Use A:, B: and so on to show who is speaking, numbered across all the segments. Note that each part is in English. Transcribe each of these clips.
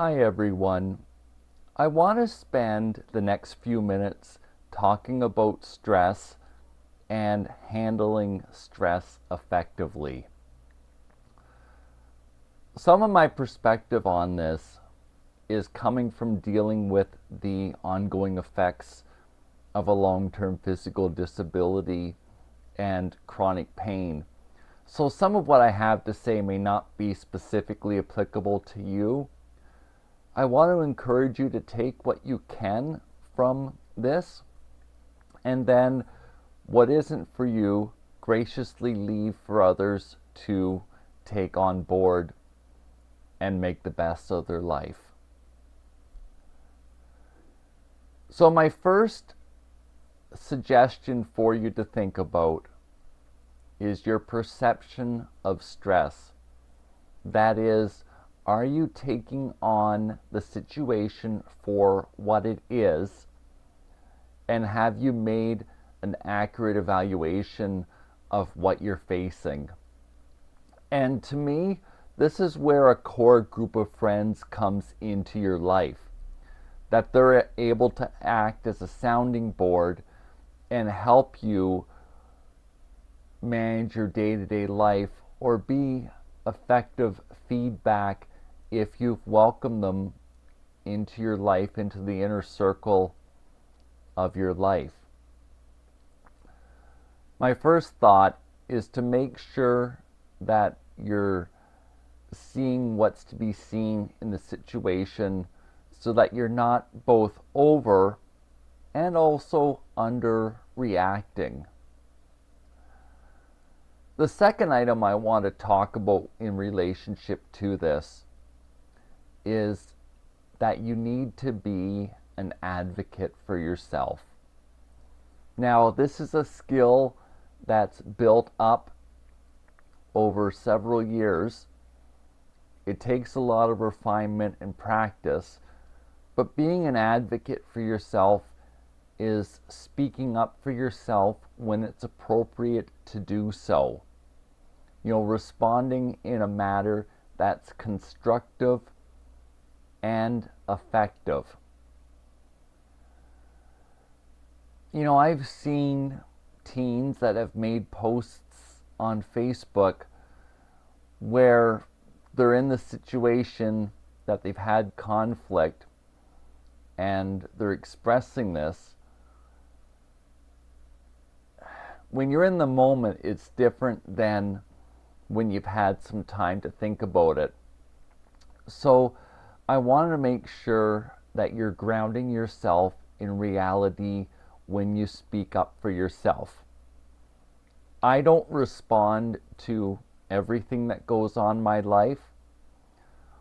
A: Hi everyone. I want to spend the next few minutes talking about stress and handling stress effectively. Some of my perspective on this is coming from dealing with the ongoing effects of a long-term physical disability and chronic pain. So some of what I have to say may not be specifically applicable to you. I want to encourage you to take what you can from this, and then what isn't for you, graciously leave for others to take on board and make the best of their life. So my first suggestion for you to think about is your perception of stress. That is, are you taking on the situation for what it is? And have you made an accurate evaluation of what you're facing? And to me, this is where a core group of friends comes into your life. That they're able to act as a sounding board and help you manage your day-to-day life, or be effective feedback if you've welcomed them into your life, into the inner circle of your life. My first thought is to make sure that you're seeing what's to be seen in the situation, so that you're not both over and also under reacting. The second item I want to talk about in relationship to this is that you need to be an advocate for yourself. Now, this is a skill that's built up over several years. It takes a lot of refinement and practice, but being an advocate for yourself is speaking up for yourself when it's appropriate to do so. Responding in a manner that's constructive and effective. I've seen teens that have made posts on Facebook where they're in the situation that they've had conflict and they're expressing this. When you're in the moment, it's different than when you've had some time to think about it. So I wanted to make sure that you're grounding yourself in reality when you speak up for yourself. I don't respond to everything that goes on in my life.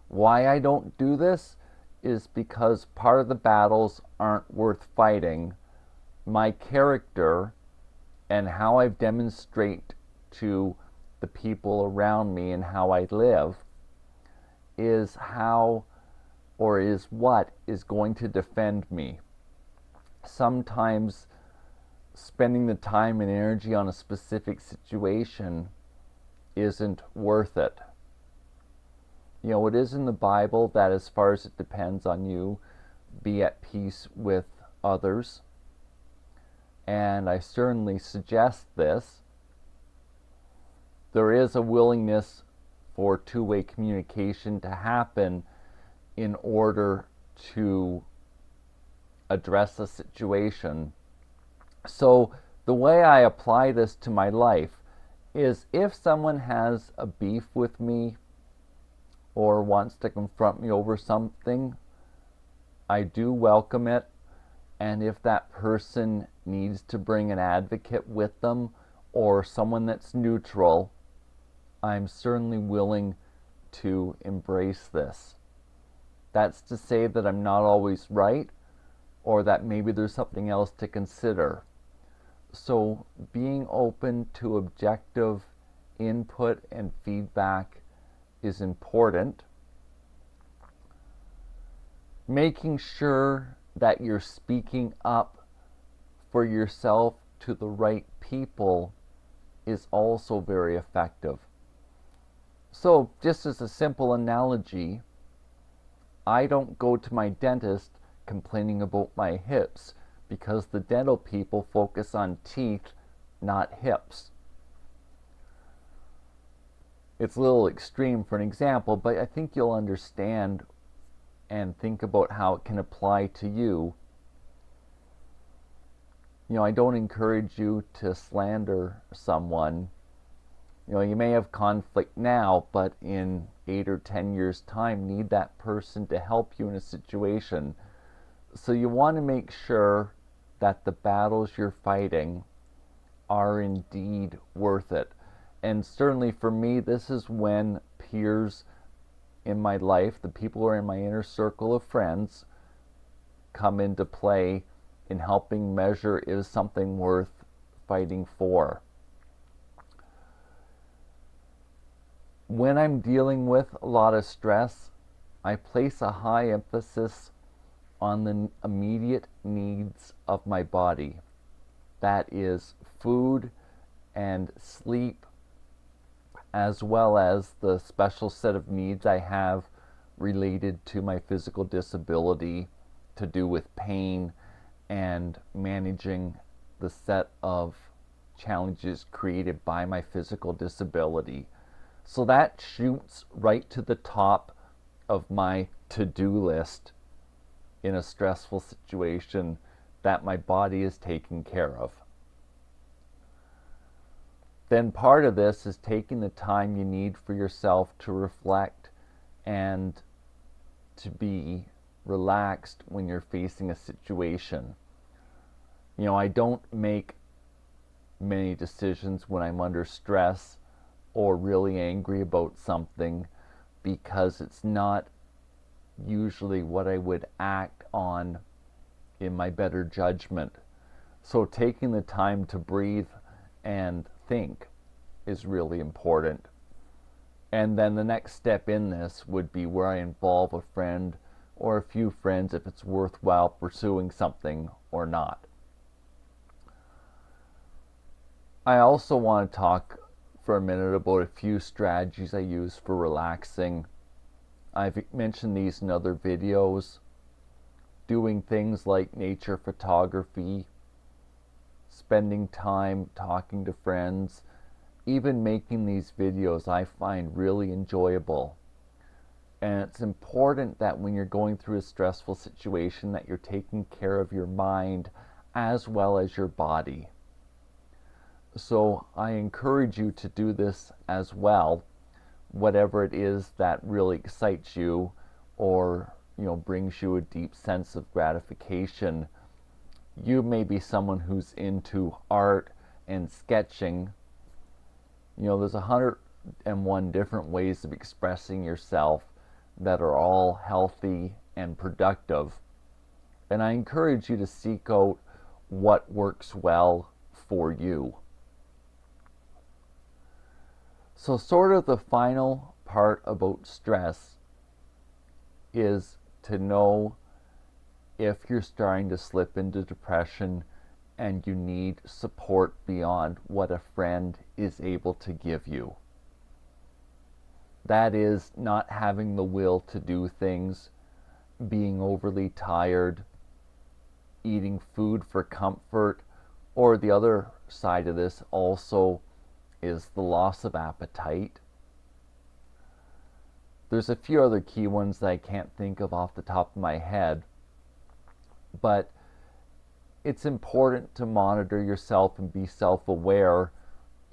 A: Why I don't do this is because part of the battles aren't worth fighting. My character and how I demonstrate to the people around me and how I live is what is going to defend me. Sometimes spending the time and energy on a specific situation isn't worth it. It is in the Bible that as far as it depends on you, be at peace with others. And I certainly suggest this. There is a willingness for two-way communication to happen in order to address a situation. So the way I apply this to my life is, if someone has a beef with me or wants to confront me over something, I do welcome it. And if that person needs to bring an advocate with them or someone that's neutral, I'm certainly willing to embrace this. That's to say that I'm not always right, or that maybe there's something else to consider. So being open to objective input and feedback is important. Making sure that you're speaking up for yourself to the right people is also very effective. So just as a simple analogy, I don't go to my dentist complaining about my hips, because the dental people focus on teeth, not hips. It's a little extreme for an example, but I think you'll understand and think about how it can apply to you. I don't encourage you to slander someone. You may have conflict now, but in 8 or 10 years' time, need that person to help you in a situation. So you want to make sure that the battles you're fighting are indeed worth it. And certainly for me, this is when peers in my life, the people who are in my inner circle of friends, come into play in helping measure, is something worth fighting for. When I'm dealing with a lot of stress, I place a high emphasis on the immediate needs of my body. That is food and sleep, as well as the special set of needs I have related to my physical disability, to do with pain and managing the set of challenges created by my physical disability. So that shoots right to the top of my to-do list in a stressful situation that my body is taking care of. Then part of this is taking the time you need for yourself to reflect and to be relaxed when you're facing a situation. I don't make many decisions when I'm under stress or really angry about something, because it's not usually what I would act on in my better judgment. So taking the time to breathe and think is really important. And then the next step in this would be where I involve a friend or a few friends if it's worthwhile pursuing something or not. I also want to talk for a minute about a few strategies I use for relaxing. I've mentioned these in other videos. Doing things like nature photography, spending time talking to friends, even making these videos I find really enjoyable. And it's important that when you're going through a stressful situation that you're taking care of your mind as well as your body. So I encourage you to do this as well, whatever it is that really excites you or brings you a deep sense of gratification. You may be someone who's into art and sketching. There's 101 different ways of expressing yourself that are all healthy and productive. And I encourage you to seek out what works well for you. So sort of the final part about stress is to know if you're starting to slip into depression and you need support beyond what a friend is able to give you. That is not having the will to do things, being overly tired, eating food for comfort, or the other side of this also is the loss of appetite. There's a few other key ones that I can't think of off the top of my head, but it's important to monitor yourself and be self-aware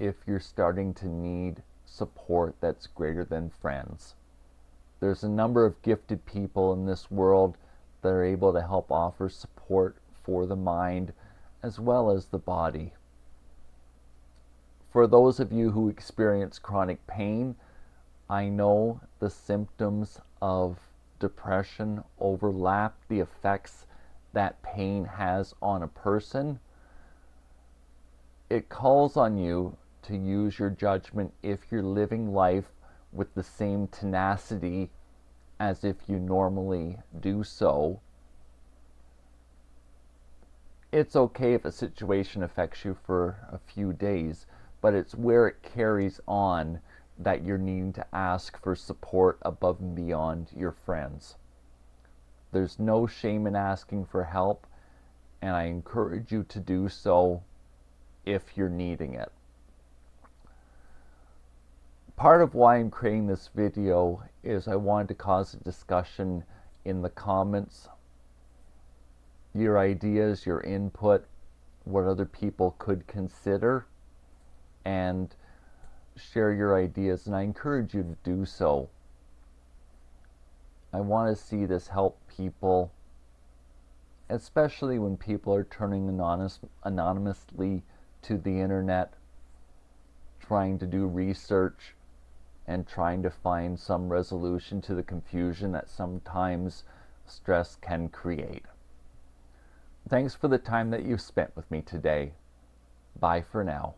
A: if you're starting to need support that's greater than friends. There's a number of gifted people in this world that are able to help offer support for the mind as well as the body. For those of you who experience chronic pain, I know the symptoms of depression overlap the effects that pain has on a person. It calls on you to use your judgment if you're living life with the same tenacity as if you normally do so. It's okay if a situation affects you for a few days, but it's where it carries on that you're needing to ask for support above and beyond your friends. There's no shame in asking for help, and I encourage you to do so if you're needing it. Part of why I'm creating this video is I wanted to cause a discussion in the comments. Your ideas, your input, what other people could consider, and share your ideas, and I encourage you to do so. I want to see this help people, especially when people are turning anonymously to the internet, trying to do research and trying to find some resolution to the confusion that sometimes stress can create. Thanks for the time that you've spent with me today. Bye for now.